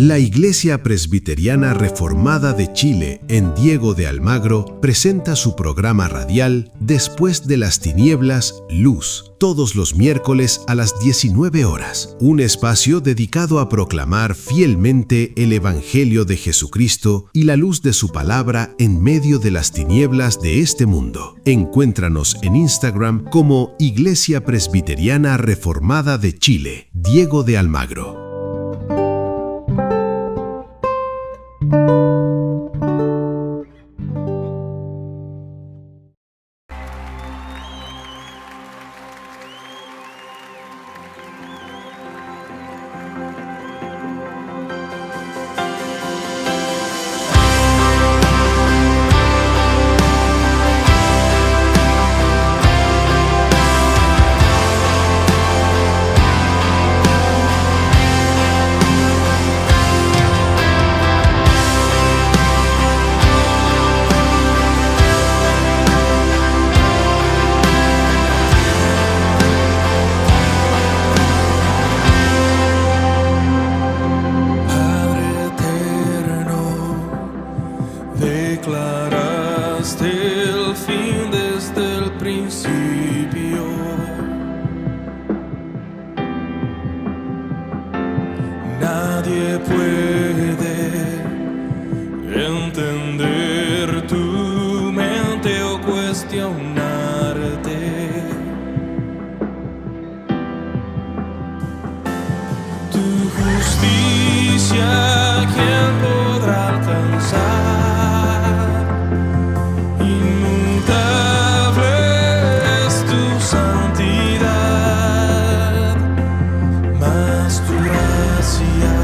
La Iglesia Presbiteriana Reformada de Chile, en Diego de Almagro, presenta su programa radial Después de las Tinieblas, Luz, todos los miércoles a las 19 horas. Un espacio dedicado a proclamar fielmente el Evangelio de Jesucristo y la luz de su palabra en medio de las tinieblas de este mundo. Encuéntranos en Instagram como Iglesia Presbiteriana Reformada de Chile, Diego de Almagro. Nadie puede entender tu mente o cuestionarte. Tu justicia, ¿quién podrá alcanzar? Inmutable es tu santidad, mas tu gracia,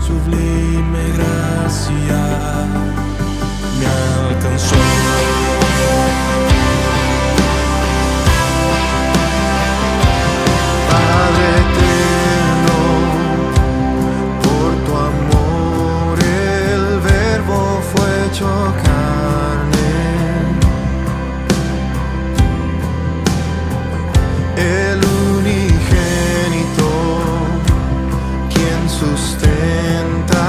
sublime gracia, me alcanzó. Padre eterno, por tu amor el Verbo fue hecho carne. El unigénito, quien sustenta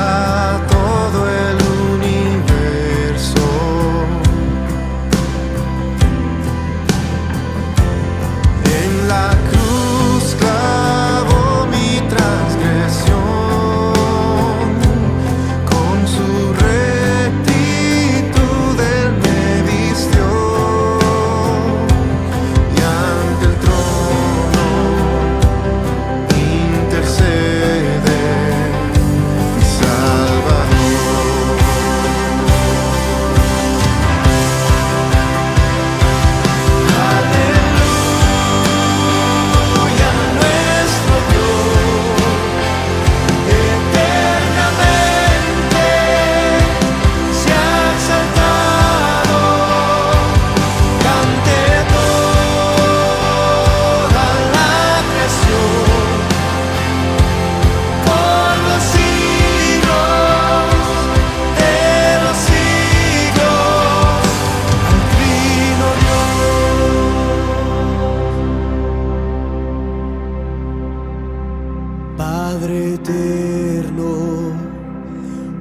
todo el universo. En la cruz clavó mi transgresión, con su rectitud él me vistió, y ante el trono intercede mi Salvador. Aleluya, nuestro Dios, eternamente se ha exaltado, cante toda la creación, por los siglos de los siglos, al Trino Dios. Padre eterno,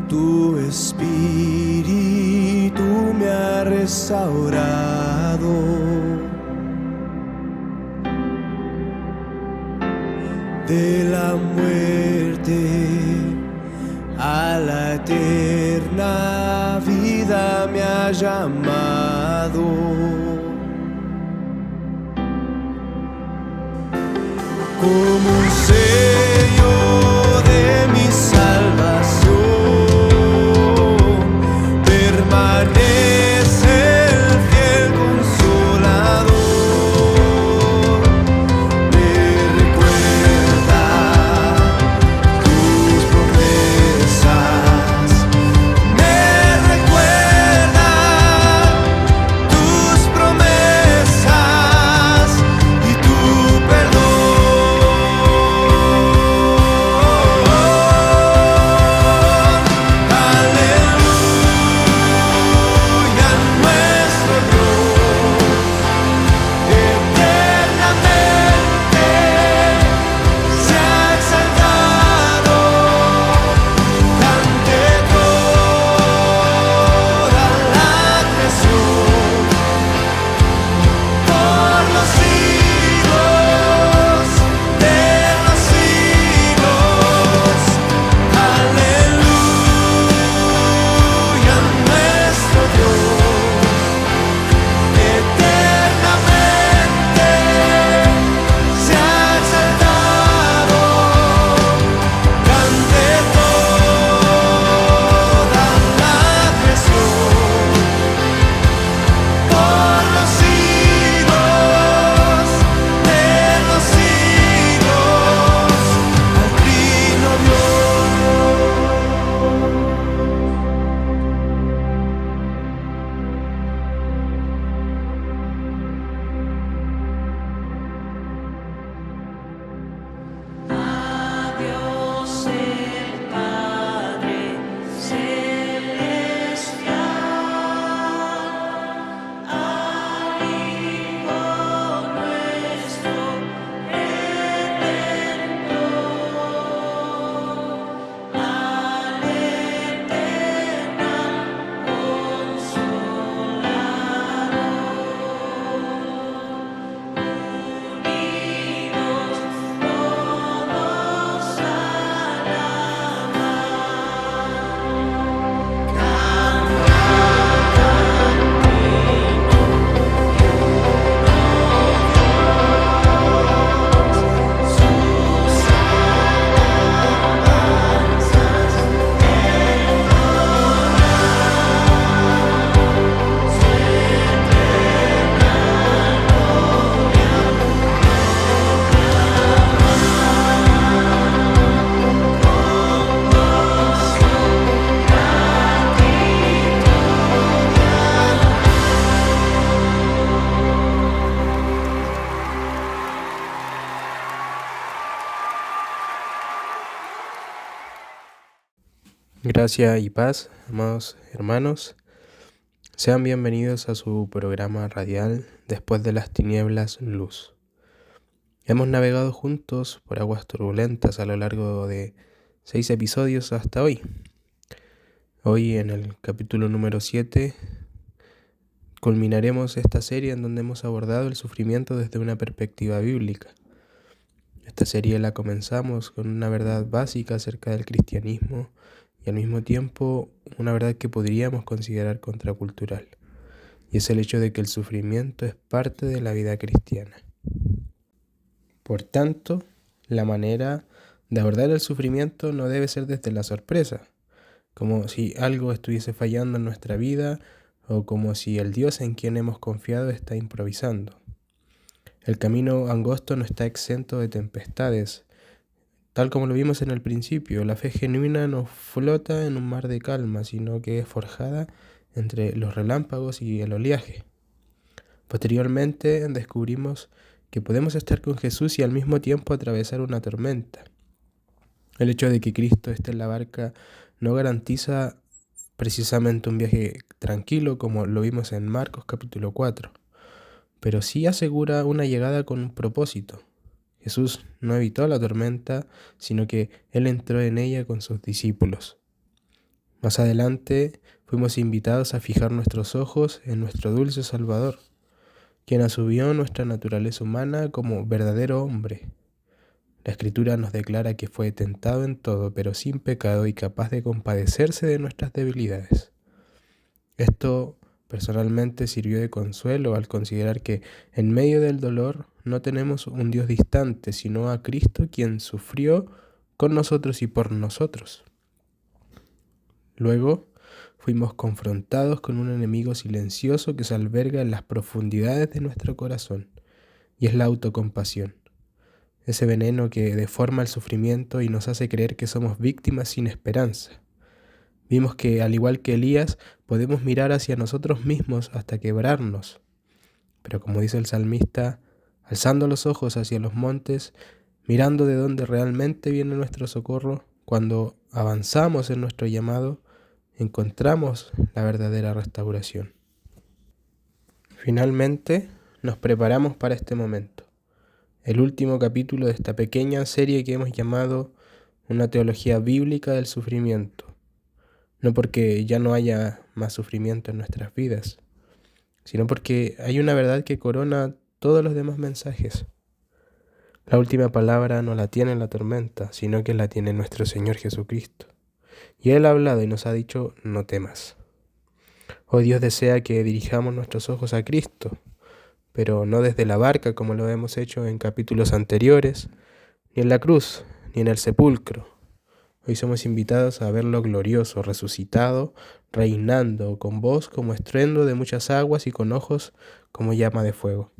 tu espíritu me ha restaurado. De la muerte a la eterna vida me ha llamado. Como un sello de mi salvación, permanece el fiel consolador. Me recuerda tus promesas, me recuerda tus promesas y tu perdón. Gracia y paz, amados hermanos. Sean bienvenidos a su programa radial Después de las tinieblas, luz. Hemos navegado juntos por aguas turbulentas a lo largo de 6 episodios hasta hoy. Hoy, en el capítulo número 7, culminaremos esta serie en donde hemos abordado el sufrimiento desde una perspectiva bíblica. Esta serie la comenzamos con una verdad básica acerca del cristianismo y al mismo tiempo una verdad que podríamos considerar contracultural, y es el hecho de que el sufrimiento es parte de la vida cristiana. Por tanto, la manera de abordar el sufrimiento no debe ser desde la sorpresa, como si algo estuviese fallando en nuestra vida o como si el Dios en quien hemos confiado está improvisando. El camino angosto no está exento de tempestades. Tal como lo vimos en el principio, la fe genuina no flota en un mar de calma, sino que es forjada entre los relámpagos y el oleaje. Posteriormente descubrimos que podemos estar con Jesús y al mismo tiempo atravesar una tormenta. El hecho de que Cristo esté en la barca no garantiza precisamente un viaje tranquilo, como lo vimos en Marcos capítulo 4, pero sí asegura una llegada con un propósito. Jesús no evitó la tormenta, sino que Él entró en ella con sus discípulos. Más adelante fuimos invitados a fijar nuestros ojos en nuestro dulce Salvador, quien asumió nuestra naturaleza humana como verdadero hombre. La Escritura nos declara que fue tentado en todo, pero sin pecado y capaz de compadecerse de nuestras debilidades. Esto personalmente sirvió de consuelo al considerar que en medio del dolor no tenemos un Dios distante, sino a Cristo quien sufrió con nosotros y por nosotros. Luego fuimos confrontados con un enemigo silencioso que se alberga en las profundidades de nuestro corazón, y es la autocompasión. Ese veneno que deforma el sufrimiento y nos hace creer que somos víctimas sin esperanza. Vimos que, al igual que Elías, podemos mirar hacia nosotros mismos hasta quebrarnos. Pero como dice el salmista, alzando los ojos hacia los montes, mirando de dónde realmente viene nuestro socorro, cuando avanzamos en nuestro llamado, encontramos la verdadera restauración. Finalmente, nos preparamos para este momento, el último capítulo de esta pequeña serie que hemos llamado Una teología bíblica del sufrimiento. No porque ya no haya más sufrimiento en nuestras vidas, sino porque hay una verdad que corona todos los demás mensajes. La última palabra no la tiene la tormenta, sino que la tiene nuestro Señor Jesucristo. Y Él ha hablado y nos ha dicho: no temas. Hoy Dios desea que dirijamos nuestros ojos a Cristo, pero no desde la barca como lo hemos hecho en capítulos anteriores, ni en la cruz, ni en el sepulcro. Hoy somos invitados a verlo glorioso, resucitado, reinando, con voz como estruendo de muchas aguas y con ojos como llama de fuego.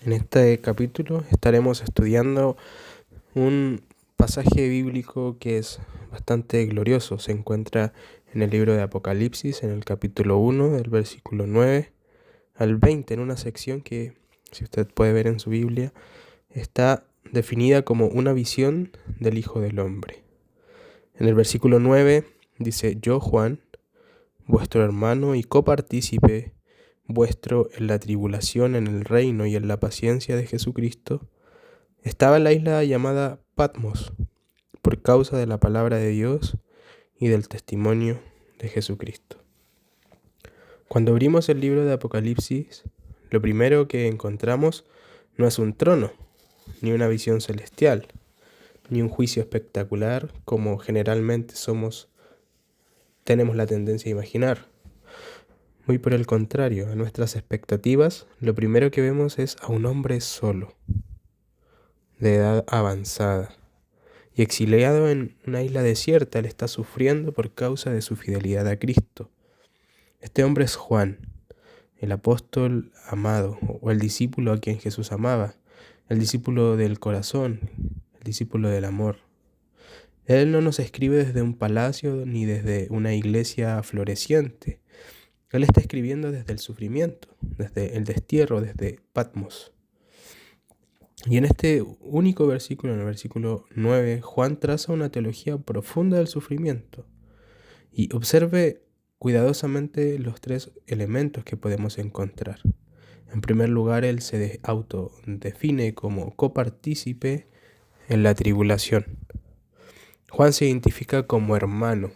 En este capítulo estaremos estudiando un pasaje bíblico que es bastante glorioso. Se encuentra en el libro de Apocalipsis, en el capítulo 1, del versículo 9 al 20, en una sección que, si usted puede ver en su Biblia, está definida como una visión del Hijo del Hombre. En el versículo 9 dice: yo, Juan, vuestro hermano y copartícipe vuestro en la tribulación, en el reino y en la paciencia de Jesucristo, estaba en la isla llamada Patmos, por causa de la palabra de Dios y del testimonio de Jesucristo. Cuando abrimos el libro de Apocalipsis, lo primero que encontramos no es un trono, ni una visión celestial, ni un juicio espectacular como generalmente tenemos la tendencia a imaginar. Muy por el contrario, a nuestras expectativas, lo primero que vemos es a un hombre solo, de edad avanzada, y exiliado en una isla desierta. Él está sufriendo por causa de su fidelidad a Cristo. Este hombre es Juan, el apóstol amado, o el discípulo a quien Jesús amaba, el discípulo del corazón, el discípulo del amor. Él no nos escribe desde un palacio ni desde una iglesia floreciente. Él está escribiendo desde el sufrimiento, desde el destierro, desde Patmos. Y en este único versículo, en el versículo 9, Juan traza una teología profunda del sufrimiento. Y observe cuidadosamente los tres elementos que podemos encontrar. En primer lugar, él se autodefine como copartícipe en la tribulación. Juan se identifica como hermano,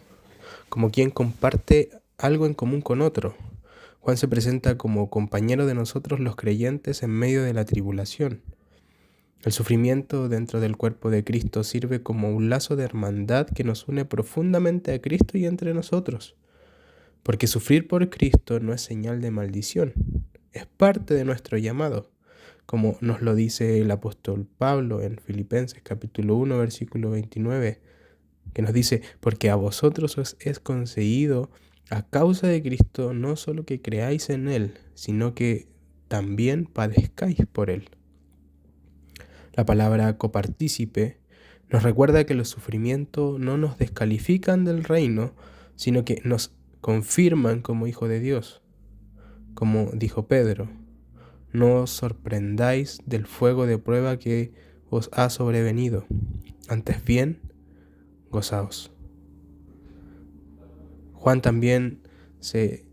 como quien comparte algo en común con otro. Juan se presenta como compañero de nosotros los creyentes en medio de la tribulación. El sufrimiento dentro del cuerpo de Cristo sirve como un lazo de hermandad que nos une profundamente a Cristo y entre nosotros. Porque sufrir por Cristo no es señal de maldición, es parte de nuestro llamado, como nos lo dice el apóstol Pablo en Filipenses capítulo 1, versículo 29, que nos dice, porque a vosotros os es concedido a causa de Cristo no solo que creáis en Él, sino que también padezcáis por Él. La palabra copartícipe nos recuerda que los sufrimientos no nos descalifican del reino, sino que nos confirman como hijo de Dios. Como dijo Pedro, no os sorprendáis del fuego de prueba que os ha sobrevenido, antes bien, gozaos. Juan también se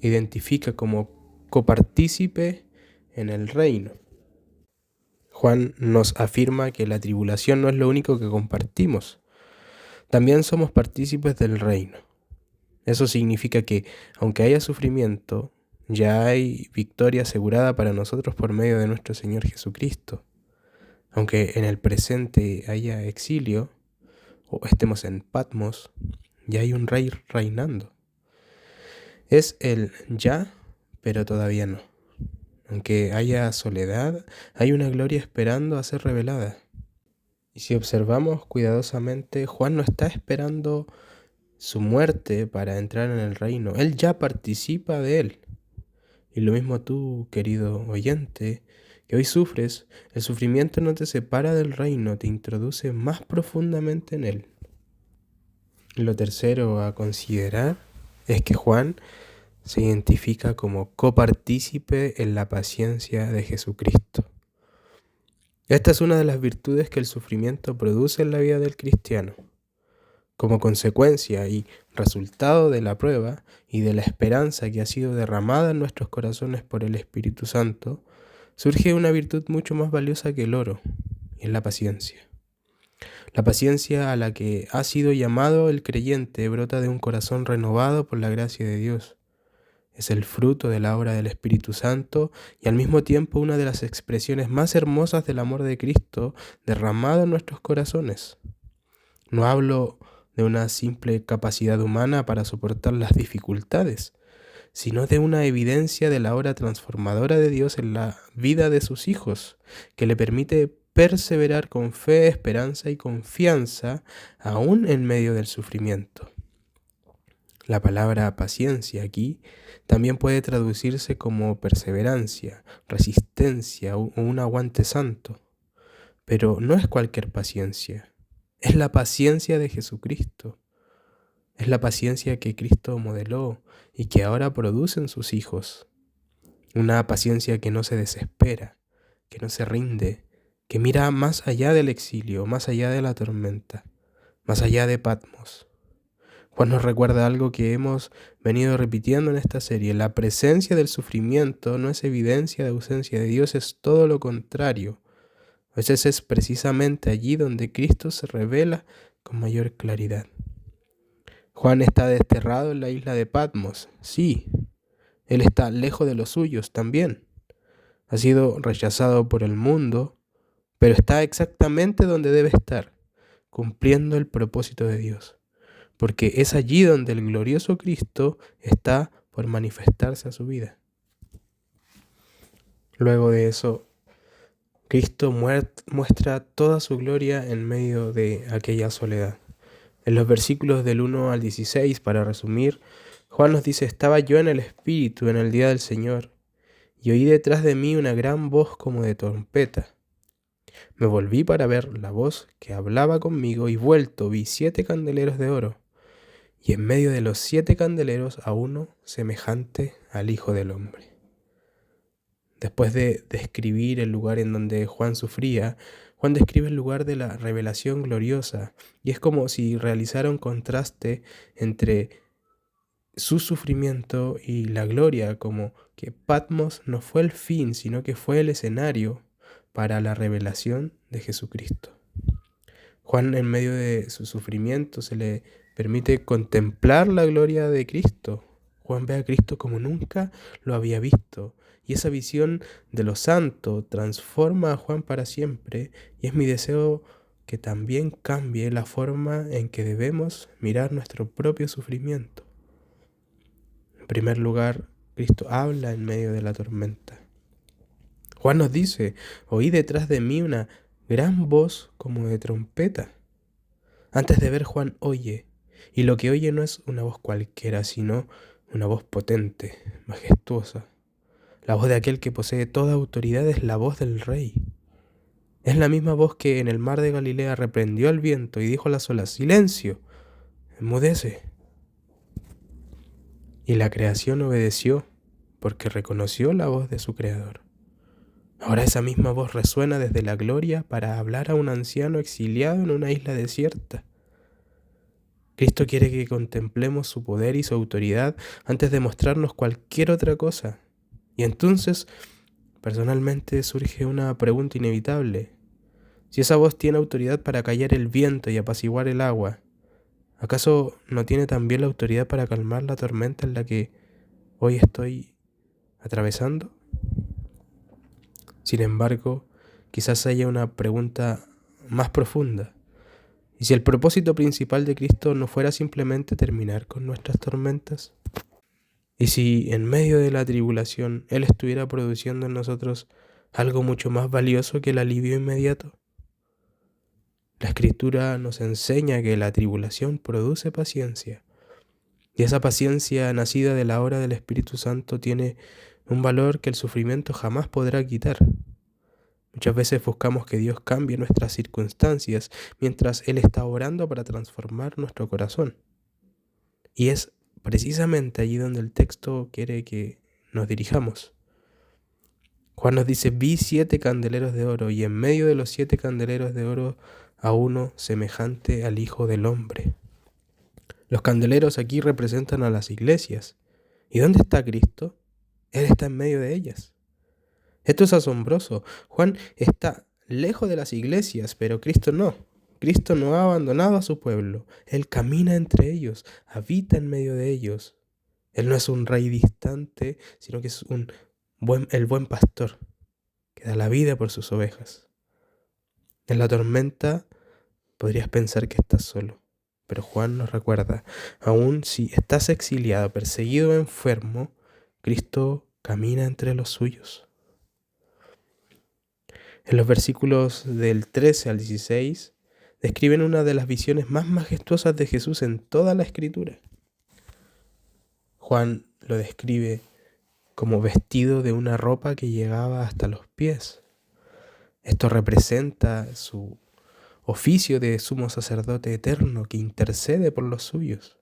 identifica como copartícipe en el reino. Juan nos afirma que la tribulación no es lo único que compartimos, también somos partícipes del reino. Eso significa que, aunque haya sufrimiento, ya hay victoria asegurada para nosotros por medio de nuestro Señor Jesucristo. Aunque en el presente haya exilio, o estemos en Patmos, ya hay un rey reinando. Es el ya, pero todavía no. Aunque haya soledad, hay una gloria esperando a ser revelada. Y si observamos cuidadosamente, Juan no está esperando su muerte para entrar en el reino. Él ya participa de él. Y lo mismo tú, querido oyente, que hoy sufres, el sufrimiento no te separa del reino, te introduce más profundamente en él. Y lo tercero a considerar es que Juan se identifica como copartícipe en la paciencia de Jesucristo. Esta es una de las virtudes que el sufrimiento produce en la vida del cristiano. Como consecuencia y resultado de la prueba y de la esperanza que ha sido derramada en nuestros corazones por el Espíritu Santo, surge una virtud mucho más valiosa que el oro, y es la paciencia. La paciencia a la que ha sido llamado el creyente brota de un corazón renovado por la gracia de Dios. Es el fruto de la obra del Espíritu Santo y al mismo tiempo una de las expresiones más hermosas del amor de Cristo derramado en nuestros corazones. No hablo de una simple capacidad humana para soportar las dificultades, sino de una evidencia de la obra transformadora de Dios en la vida de sus hijos, que le permite perseverar con fe, esperanza y confianza aún en medio del sufrimiento. La palabra paciencia aquí también puede traducirse como perseverancia, resistencia o un aguante santo, pero no es cualquier paciencia. Es la paciencia de Jesucristo. Es la paciencia que Cristo modeló y que ahora produce en sus hijos. Una paciencia que no se desespera, que no se rinde, que mira más allá del exilio, más allá de la tormenta, más allá de Patmos. Juan nos recuerda algo que hemos venido repitiendo en esta serie. La presencia del sufrimiento no es evidencia de ausencia de Dios, es todo lo contrario. A veces es precisamente allí donde Cristo se revela con mayor claridad. Juan está desterrado en la isla de Patmos, sí. Él está lejos de los suyos también. Ha sido rechazado por el mundo, pero está exactamente donde debe estar, cumpliendo el propósito de Dios. Porque es allí donde el glorioso Cristo está por manifestarse a su vida. Luego de eso, Cristo muestra toda su gloria en medio de aquella soledad. En los versículos del 1 al 16, para resumir, Juan nos dice: estaba yo en el Espíritu en el día del Señor, y oí detrás de mí una gran voz como de trompeta. Me volví para ver la voz que hablaba conmigo, y vuelto vi 7 candeleros de oro, y en medio de los 7 candeleros a uno semejante al Hijo del Hombre. Después de describir el lugar en donde Juan sufría, Juan describe el lugar de la revelación gloriosa, y es como si realizara un contraste entre su sufrimiento y la gloria, como que Patmos no fue el fin, sino que fue el escenario para la revelación de Jesucristo. Juan, en medio de su sufrimiento, se le permite contemplar la gloria de Cristo. Juan ve a Cristo como nunca lo había visto, y esa visión de lo santo transforma a Juan para siempre, y es mi deseo que también cambie la forma en que debemos mirar nuestro propio sufrimiento. En primer lugar, Cristo habla en medio de la tormenta. Juan nos dice: oí detrás de mí una gran voz como de trompeta. Antes de ver, Juan oye, y lo que oye no es una voz cualquiera, sino una voz potente, majestuosa. La voz de aquel que posee toda autoridad es la voz del Rey. Es la misma voz que en el mar de Galilea reprendió al viento y dijo a las olas: silencio, enmudece. Y la creación obedeció porque reconoció la voz de su Creador. Ahora esa misma voz resuena desde la gloria para hablar a un anciano exiliado en una isla desierta. Cristo quiere que contemplemos su poder y su autoridad antes de mostrarnos cualquier otra cosa. Y entonces, personalmente, surge una pregunta inevitable. Si esa voz tiene autoridad para callar el viento y apaciguar el agua, ¿acaso no tiene también la autoridad para calmar la tormenta en la que hoy estoy atravesando? Sin embargo, quizás haya una pregunta más profunda. ¿Y si el propósito principal de Cristo no fuera simplemente terminar con nuestras tormentas? ¿Y si en medio de la tribulación Él estuviera produciendo en nosotros algo mucho más valioso que el alivio inmediato? La Escritura nos enseña que la tribulación produce paciencia, y esa paciencia nacida de la obra del Espíritu Santo tiene un valor que el sufrimiento jamás podrá quitar. Muchas veces buscamos que Dios cambie nuestras circunstancias mientras Él está orando para transformar nuestro corazón. Y es precisamente allí donde el texto quiere que nos dirijamos. Juan nos dice: vi 7 candeleros de oro, y en medio de los 7 candeleros de oro a uno semejante al Hijo del Hombre. Los candeleros aquí representan a las iglesias. ¿Y dónde está Cristo? Él está en medio de ellas. Esto es asombroso. Juan está lejos de las iglesias, pero Cristo no. Cristo no ha abandonado a su pueblo. Él camina entre ellos, habita en medio de ellos. Él no es un rey distante, sino que es el buen pastor que da la vida por sus ovejas. En la tormenta podrías pensar que estás solo, pero Juan nos recuerda: aun si estás exiliado, perseguido o enfermo, Cristo camina entre los suyos. En los versículos del 13 al 16 describen una de las visiones más majestuosas de Jesús en toda la Escritura. Juan lo describe como vestido de una ropa que llegaba hasta los pies. Esto representa su oficio de sumo sacerdote eterno que intercede por los suyos.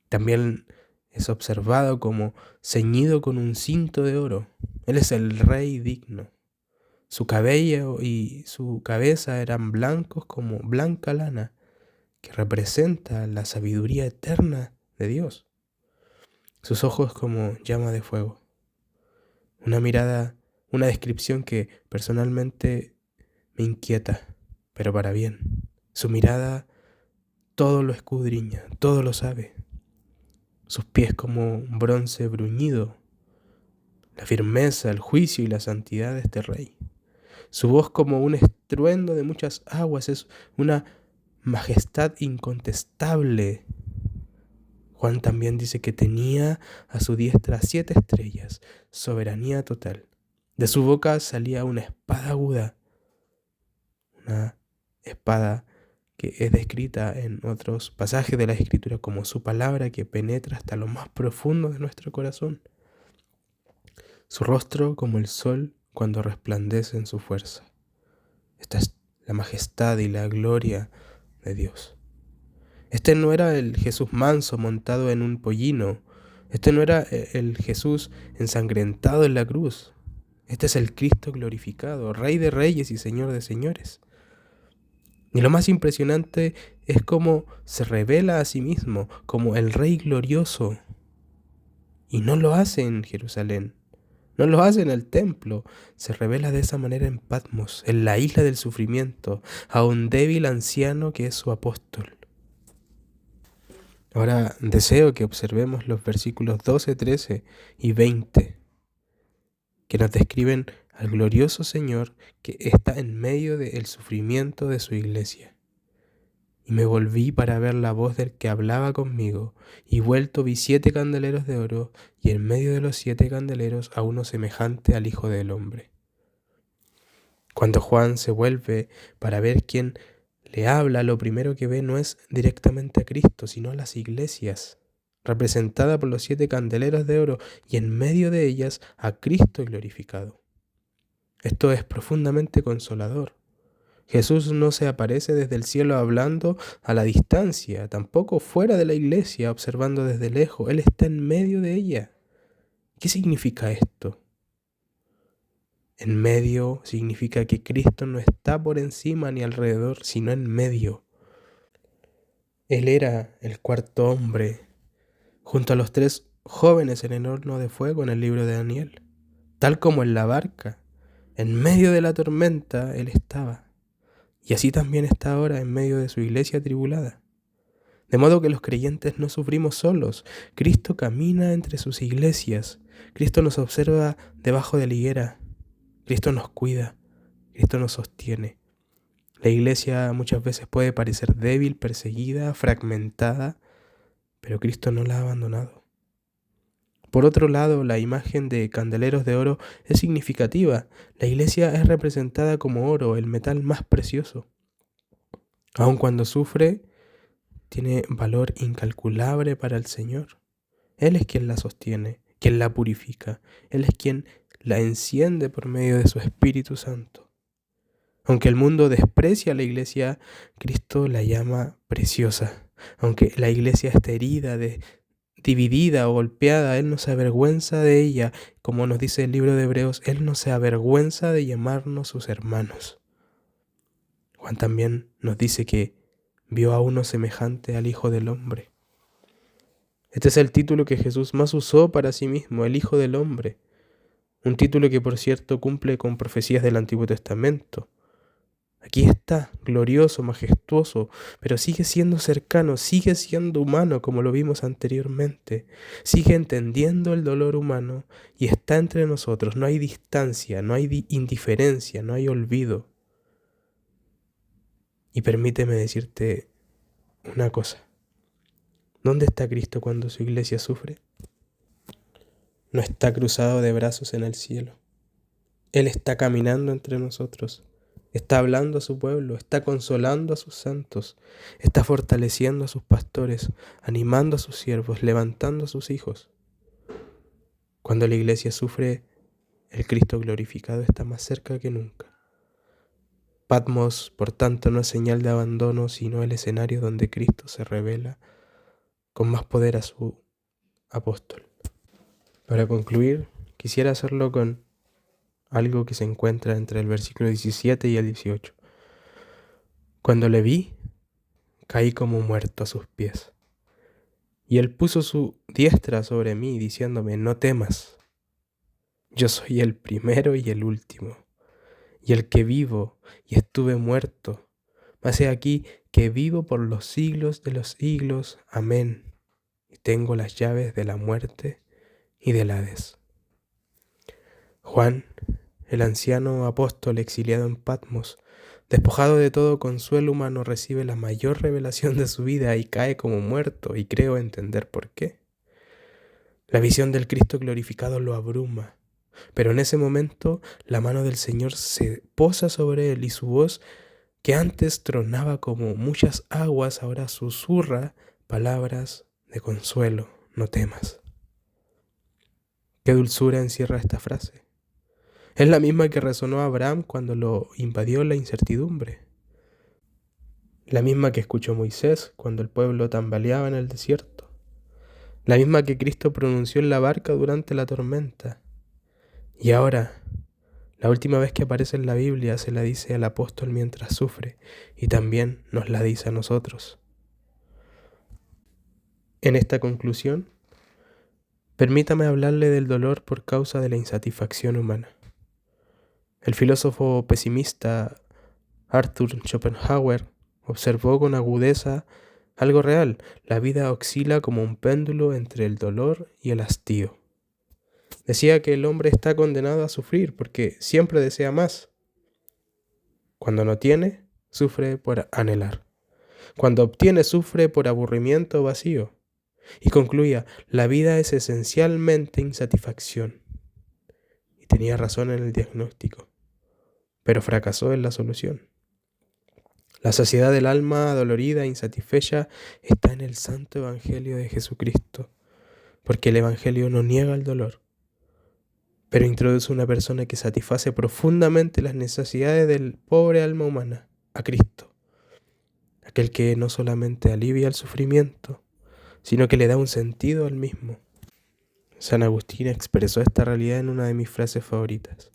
También es observado como ceñido con un cinto de oro. Él es el Rey digno. Su cabello y su cabeza eran blancos como blanca lana, que representa la sabiduría eterna de Dios. Sus ojos como llama de fuego. Una mirada, una descripción que personalmente me inquieta, pero para bien. Su mirada todo lo escudriña, todo lo sabe. Sus pies como bronce bruñido, la firmeza, el juicio y la santidad de este Rey. Su voz como un estruendo de muchas aguas, es una majestad incontestable. Juan también dice que tenía a su diestra 7 estrellas, soberanía total. De su boca salía una espada aguda, una espada que es descrita en otros pasajes de la Escritura como su palabra que penetra hasta lo más profundo de nuestro corazón. Su rostro como el sol cuando resplandece en su fuerza. Esta es la majestad y la gloria de Dios. Este no era el Jesús manso montado en un pollino. Este no era el Jesús ensangrentado en la cruz. Este es el Cristo glorificado, Rey de reyes y Señor de señores. Y lo más impresionante es cómo se revela a sí mismo como el Rey glorioso. Y no lo hace en Jerusalén, no lo hace en el templo, se revela de esa manera en Patmos, en la isla del sufrimiento, a un débil anciano que es su apóstol. Ahora deseo que observemos los versículos 12, 13 y 20, que nos describen al glorioso Señor que está en medio del sufrimiento de su iglesia. Y me volví para ver la voz del que hablaba conmigo, y vuelto vi 7 candeleros de oro, y en medio de los 7 candeleros a uno semejante al Hijo del Hombre. Cuando Juan se vuelve para ver quién le habla, lo primero que ve no es directamente a Cristo, sino a las iglesias, representada por los 7 candeleros de oro, y en medio de ellas a Cristo glorificado. Esto es profundamente consolador. Jesús no se aparece desde el cielo hablando a la distancia, tampoco fuera de la iglesia observando desde lejos. Él está en medio de ella. ¿Qué significa esto? En medio significa que Cristo no está por encima ni alrededor, sino en medio. Él era el cuarto hombre, junto a los 3 jóvenes en el horno de fuego en el libro de Daniel. Tal como en la barca, en medio de la tormenta, Él estaba. Y así también está ahora en medio de su iglesia atribulada. De modo que los creyentes no sufrimos solos. Cristo camina entre sus iglesias. Cristo nos observa debajo de la higuera. Cristo nos cuida. Cristo nos sostiene. La iglesia muchas veces puede parecer débil, perseguida, fragmentada, pero Cristo no la ha abandonado. Por otro lado, la imagen de candeleros de oro es significativa. La iglesia es representada como oro, el metal más precioso. Aun cuando sufre, tiene valor incalculable para el Señor. Él es quien la sostiene, quien la purifica. Él es quien la enciende por medio de su Espíritu Santo. Aunque el mundo desprecia a la iglesia, Cristo la llama preciosa. Aunque la iglesia esté herida, dividida o golpeada, Él no se avergüenza de ella. Como nos dice el libro de Hebreos, Él no se avergüenza de llamarnos sus hermanos. Juan también nos dice que vio a uno semejante al Hijo del Hombre. Este es el título que Jesús más usó para sí mismo, el Hijo del Hombre. Un título que, por cierto, cumple con profecías del Antiguo Testamento. Aquí está, glorioso, majestuoso, pero sigue siendo cercano, sigue siendo humano como lo vimos anteriormente. Sigue entendiendo el dolor humano y está entre nosotros. No hay distancia, no hay indiferencia, no hay olvido. Y permíteme decirte una cosa. ¿Dónde está Cristo cuando su iglesia sufre? No está cruzado de brazos en el cielo. Él está caminando entre nosotros. Está hablando a su pueblo, está consolando a sus santos, está fortaleciendo a sus pastores, animando a sus siervos, levantando a sus hijos. Cuando la iglesia sufre, el Cristo glorificado está más cerca que nunca. Patmos, por tanto, no es señal de abandono, sino el escenario donde Cristo se revela con más poder a su apóstol. Para concluir, quisiera hacerlo con algo que se encuentra entre el versículo 17 y el 18. Cuando le vi, caí como muerto a sus pies. Y él puso su diestra sobre mí, diciéndome, no temas. Yo soy el primero y el último, y el que vivo y estuve muerto. Mas he aquí que vivo por los siglos de los siglos. Amén. Y tengo las llaves de la muerte y del Hades. Juan, el anciano apóstol exiliado en Patmos, despojado de todo consuelo humano, recibe la mayor revelación de su vida y cae como muerto, y creo entender por qué. La visión del Cristo glorificado lo abruma, pero en ese momento la mano del Señor se posa sobre él y su voz, que antes tronaba como muchas aguas, ahora susurra palabras de consuelo, no temas. ¿Qué dulzura encierra esta frase? Es la misma que resonó a Abraham cuando lo invadió la incertidumbre. La misma que escuchó Moisés cuando el pueblo tambaleaba en el desierto. La misma que Cristo pronunció en la barca durante la tormenta. Y ahora, La última vez que aparece en la Biblia se la dice al apóstol mientras sufre y también nos la dice a nosotros. En esta conclusión, permítame hablarle del dolor por causa de la insatisfacción humana. El filósofo pesimista Arthur Schopenhauer observó con agudeza algo real: la vida oscila como un péndulo entre el dolor y el hastío. Decía que el hombre está condenado a sufrir porque siempre desea más. Cuando no tiene, sufre por anhelar. Cuando obtiene, sufre por aburrimiento o vacío. Y concluía: la vida es esencialmente insatisfacción. Y tenía razón en el diagnóstico, pero fracasó en la solución. La saciedad del alma adolorida e insatisfecha está en el santo evangelio de Jesucristo, porque el evangelio no niega el dolor, pero introduce una persona que satisface profundamente las necesidades del pobre alma humana, a Cristo, aquel que no solamente alivia el sufrimiento, sino que le da un sentido al mismo. San Agustín expresó esta realidad en una de mis frases favoritas: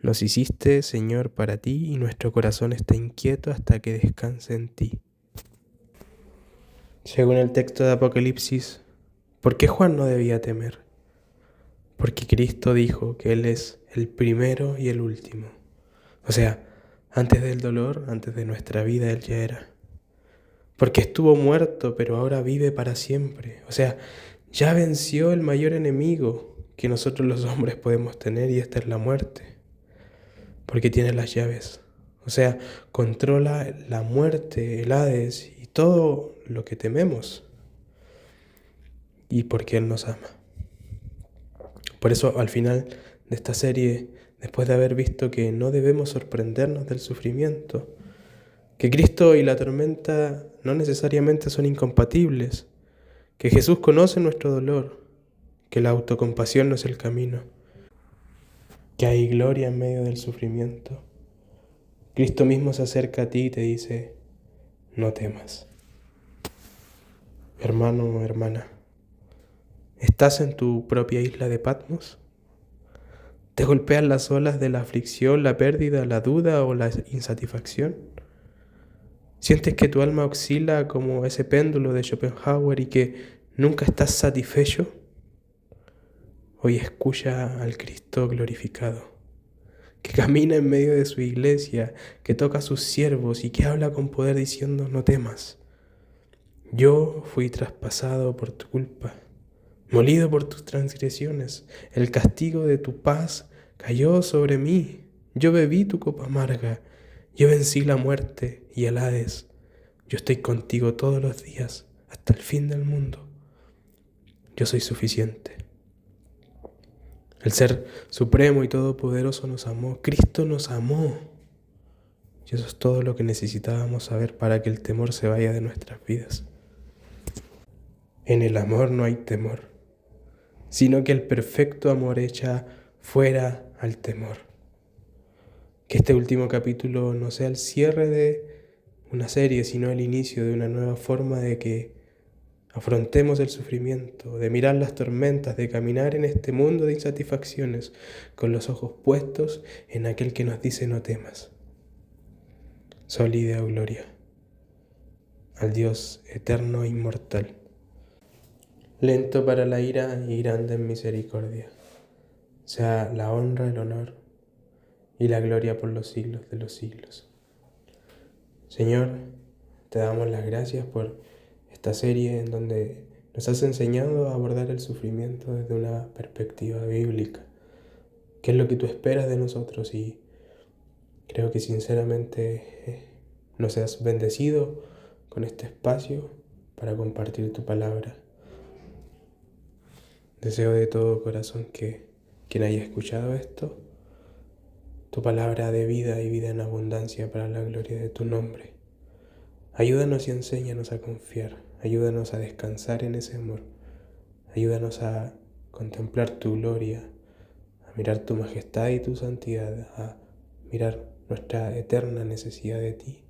nos hiciste, Señor, para ti, y nuestro corazón está inquieto hasta que descanse en ti. Según el texto de Apocalipsis, ¿por qué Juan no debía temer? Porque Cristo dijo que Él es el primero y el último. O sea, antes del dolor, antes de nuestra vida, Él ya era. Porque estuvo muerto, pero ahora vive para siempre. O sea, ya venció el mayor enemigo que nosotros los hombres podemos tener, y esta es la muerte. Porque tiene las llaves. O sea, controla la muerte, el Hades y todo lo que tememos. Y porque Él nos ama. Por eso, al final de esta serie, después de haber visto que no debemos sorprendernos del sufrimiento, que Cristo y la tormenta no necesariamente son incompatibles, que Jesús conoce nuestro dolor, que la autocompasión no es el camino, que hay gloria en medio del sufrimiento, Cristo mismo se acerca a ti y te dice: no temas. Hermano o hermana, ¿estás en tu propia isla de Patmos? ¿Te golpean las olas de la aflicción, la pérdida, la duda o la insatisfacción? ¿Sientes que tu alma oscila como ese péndulo de Schopenhauer y que nunca estás satisfecho? Hoy escucha al Cristo glorificado, que camina en medio de su iglesia, que toca a sus siervos y que habla con poder diciendo: no temas. Yo fui traspasado por tu culpa, molido por tus transgresiones. El castigo de tu paz cayó sobre mí. Yo bebí tu copa amarga. Yo vencí la muerte y el Hades. Yo estoy contigo todos los días, hasta el fin del mundo. Yo soy suficiente. El Ser Supremo y Todopoderoso nos amó. Cristo nos amó. Y eso es todo lo que necesitábamos saber para que el temor se vaya de nuestras vidas. En el amor no hay temor, sino que el perfecto amor echa fuera al temor. Que este último capítulo no sea el cierre de una serie, sino el inicio de una nueva forma de que afrontemos el sufrimiento, de mirar las tormentas, de caminar en este mundo de insatisfacciones con los ojos puestos en aquel que nos dice: no temas. Soli Deo Gloria, al Dios eterno e inmortal, lento para la ira y grande en misericordia, sea la honra, el honor y la gloria por los siglos de los siglos. Señor, te damos las gracias por esta serie en donde nos has enseñado a abordar el sufrimiento desde una perspectiva bíblica. ¿Qué es lo que tú esperas de nosotros? Y creo que sinceramente nos has bendecido con este espacio para compartir tu palabra. Deseo de todo corazón que quien haya escuchado esto, tu palabra de vida y vida en abundancia para la gloria de tu nombre. Ayúdanos y enséñanos a confiar, ayúdanos a descansar en ese amor, ayúdanos a contemplar tu gloria, a mirar tu majestad y tu santidad, a mirar nuestra eterna necesidad de ti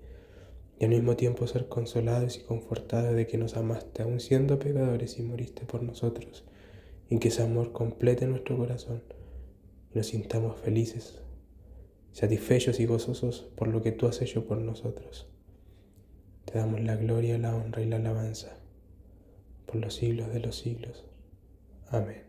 y al mismo tiempo ser consolados y confortados de que nos amaste aún siendo pecadores y moriste por nosotros, y que ese amor complete nuestro corazón y nos sintamos felices satisfechos y gozosos por lo que tú has hecho por nosotros. Te damos la gloria, la honra y la alabanza por los siglos de los siglos. Amén.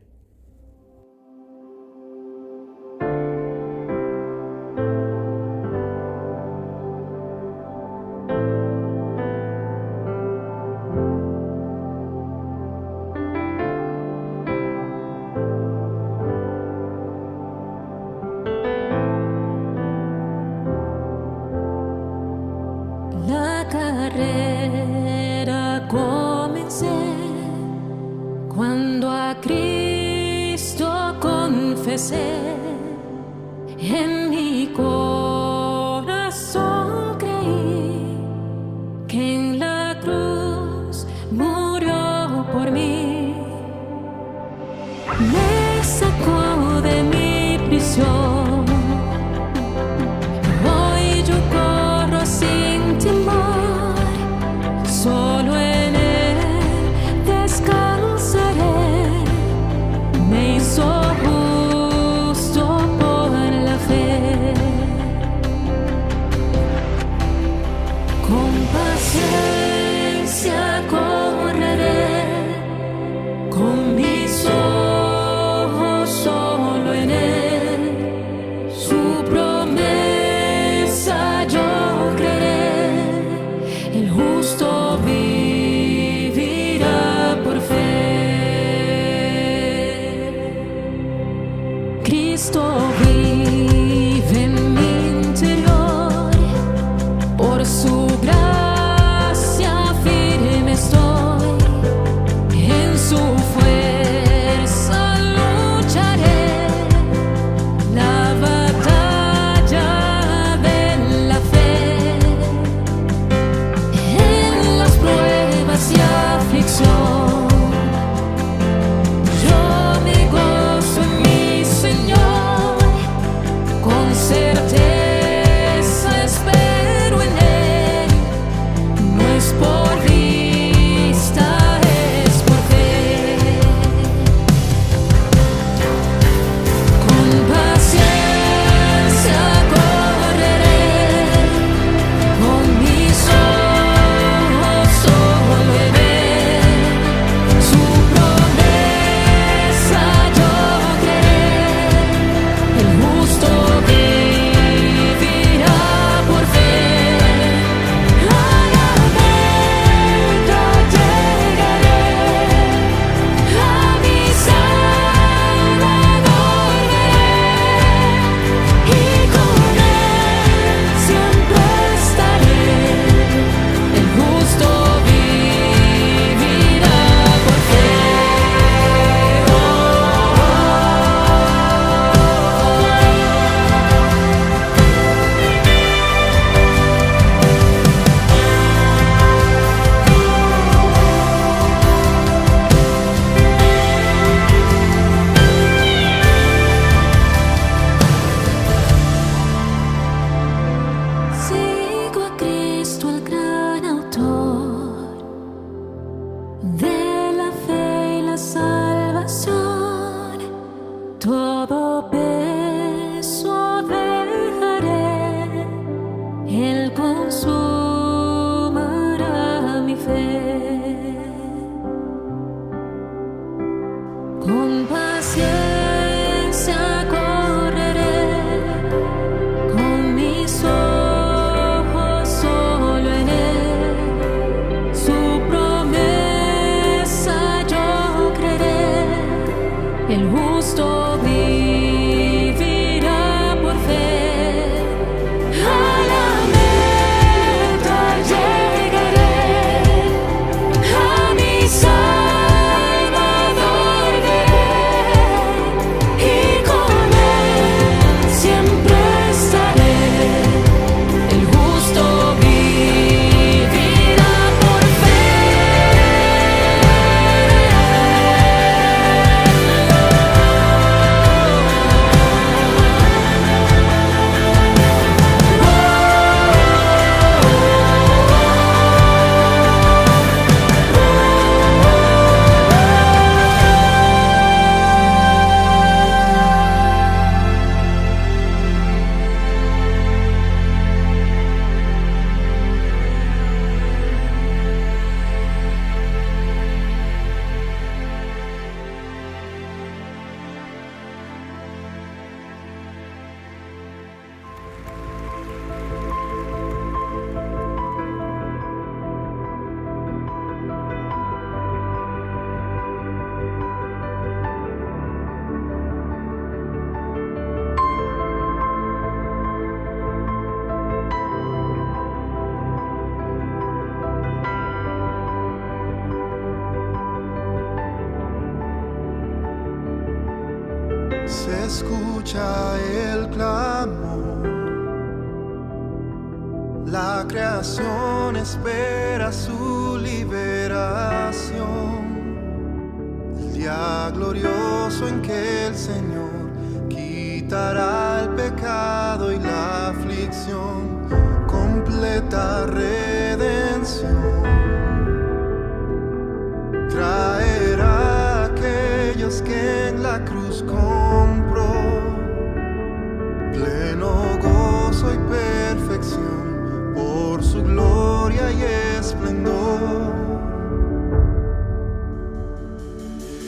La carrera comencé cuando a Cristo confesé. En mi corazón creí que en la cruz murió por mí. Me sacó de mi prisión. Hoy yo corro sin temor, solo en Él descansaré. Me hizo justo por la fe. escucha el clamor. La creación espera su liberación. El día glorioso en que el Señor quitará el pecado y la aflicción, completa redención. Traerá a aquellos que en la cruz compró pleno gozo y perfección por su gloria y esplendor.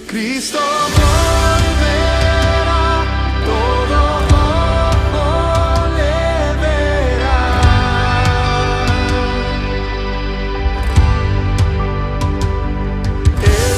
Cristo volverá, todo ojo le verá. Él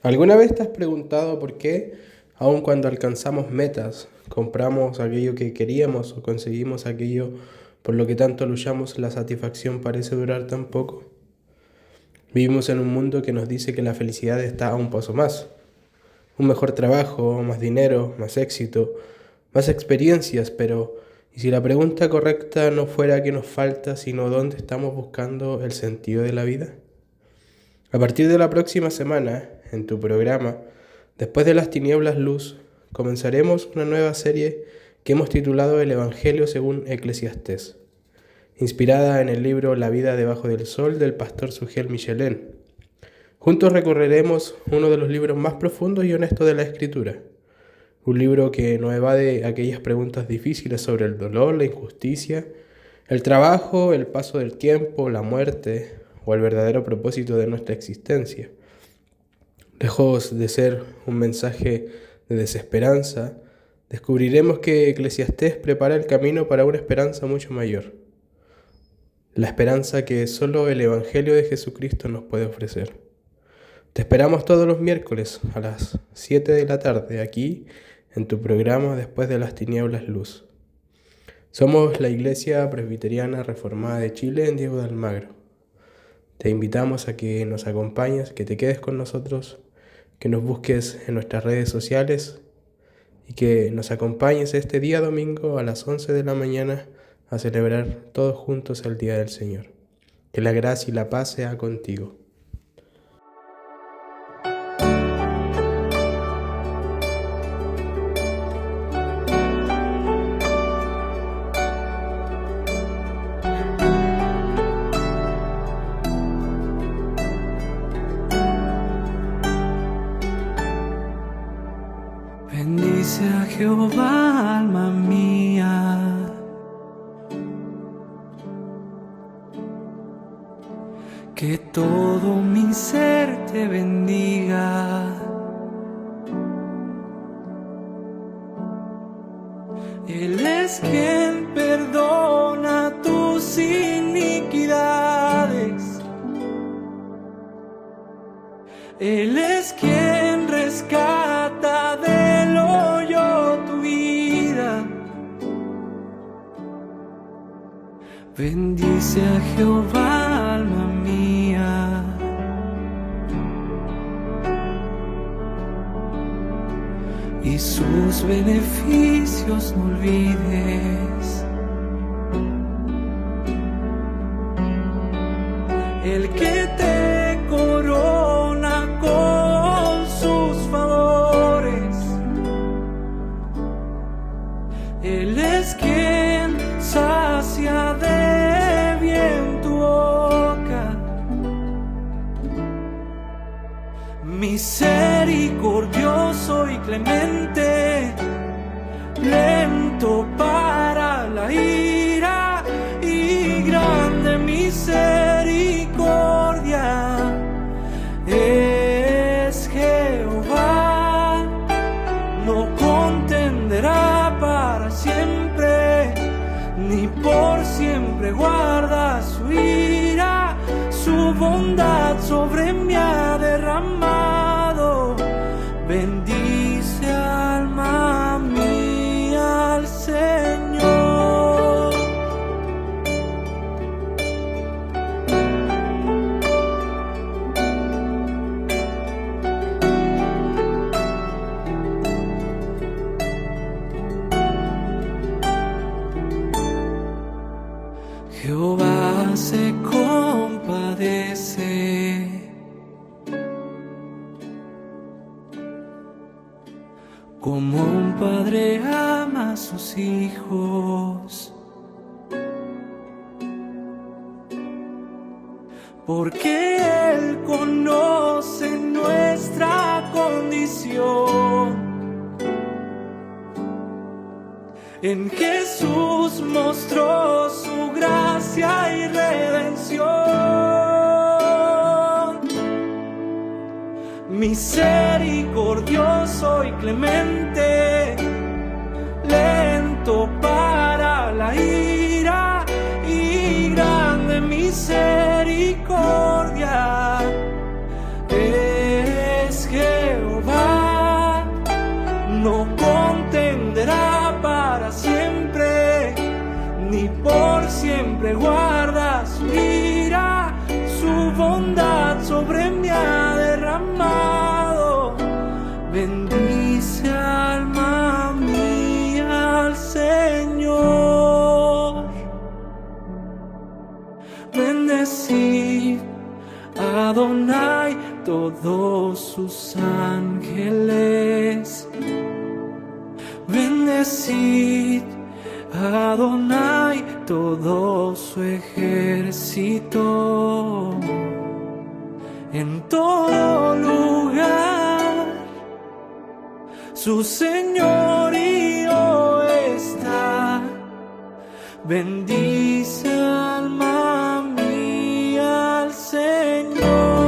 ¿Alguna vez te has preguntado por qué, aun cuando alcanzamos metas, compramos aquello que queríamos o conseguimos aquello por lo que tanto luchamos, la satisfacción parece durar tan poco? Vivimos en un mundo que nos dice que la felicidad está a un paso más. Un mejor trabajo, más dinero, más éxito, más experiencias, pero ¿y si la pregunta correcta no fuera qué nos falta, sino dónde estamos buscando el sentido de la vida? A partir de la próxima semana, en tu programa, Después de las tinieblas, luz, comenzaremos una nueva serie que hemos titulado El Evangelio según Eclesiastés, inspirada en el libro La vida debajo del sol del pastor Sugel Michelén. Juntos recorreremos uno de los libros más profundos y honestos de la Escritura, un libro que nos evade aquellas preguntas difíciles sobre el dolor, la injusticia, el trabajo, el paso del tiempo, la muerte o el verdadero propósito de nuestra existencia. Lejos de ser un mensaje de desesperanza, descubriremos que Eclesiastés prepara el camino para una esperanza mucho mayor, la esperanza que solo el Evangelio de Jesucristo nos puede ofrecer. Te esperamos todos los miércoles a las 7 de la tarde aquí en tu programa Después de las tinieblas, luz. Somos la Iglesia Presbiteriana Reformada de Chile en Diego de Almagro. Te invitamos a que nos acompañes, que te quedes con nosotros, que nos busques en nuestras redes sociales y que nos acompañes este día domingo a las 11 de la mañana a celebrar todos juntos el Día del Señor. Que la gracia y la paz sea contigo. Bendice a Jehová, alma mía, que todo mi ser te bendiga. Él es quien perdona tus iniquidades. Él es quien rescata del hoyo tu vida. Bendice a Jehová, alma mía. Y sus beneficios no olvides. El que te corona con sus favores. Él es quien sacia de bien tu boca. Misericordioso y clemente, lento para la ira y grande misericordia. Es Jehová, no contenderá para siempre, ni por siempre guarda su ira. Su bondad sobre mí ha derramado. Bendice, alma mía, al Señor. Jehová se compadece, como un padre ama a sus hijos, porque Él conoce nuestra condición. En Jesús mostró su gracia y redención. Misericordioso y clemente, lento para la ira y grande misericordia. Es que y por siempre guarda su ira, su bondad sobre mí ha derramado. Bendice, alma mía, al Señor. Bendecid a Adonai todos sus ángeles. Bendecid a Adonai todo su ejército. En todo lugar su señorío está. Bendice, alma mía, al Señor.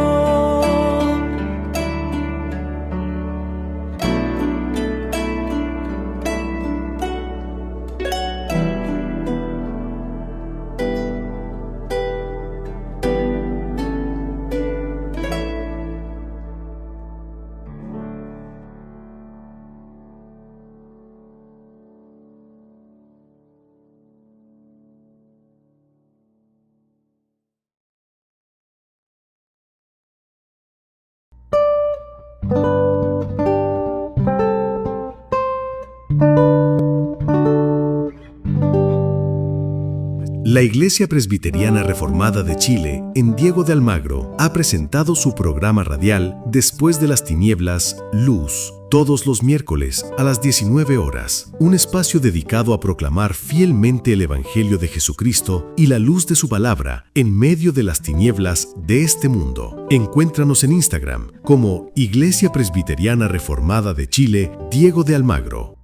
La Iglesia Presbiteriana Reformada de Chile, en Diego de Almagro, ha presentado su programa radial Después de las Tinieblas, Luz, todos los miércoles a las 19 horas. Un espacio dedicado a proclamar fielmente el Evangelio de Jesucristo y la luz de su palabra en medio de las tinieblas de este mundo. Encuéntranos en Instagram como Iglesia Presbiteriana Reformada de Chile, Diego de Almagro.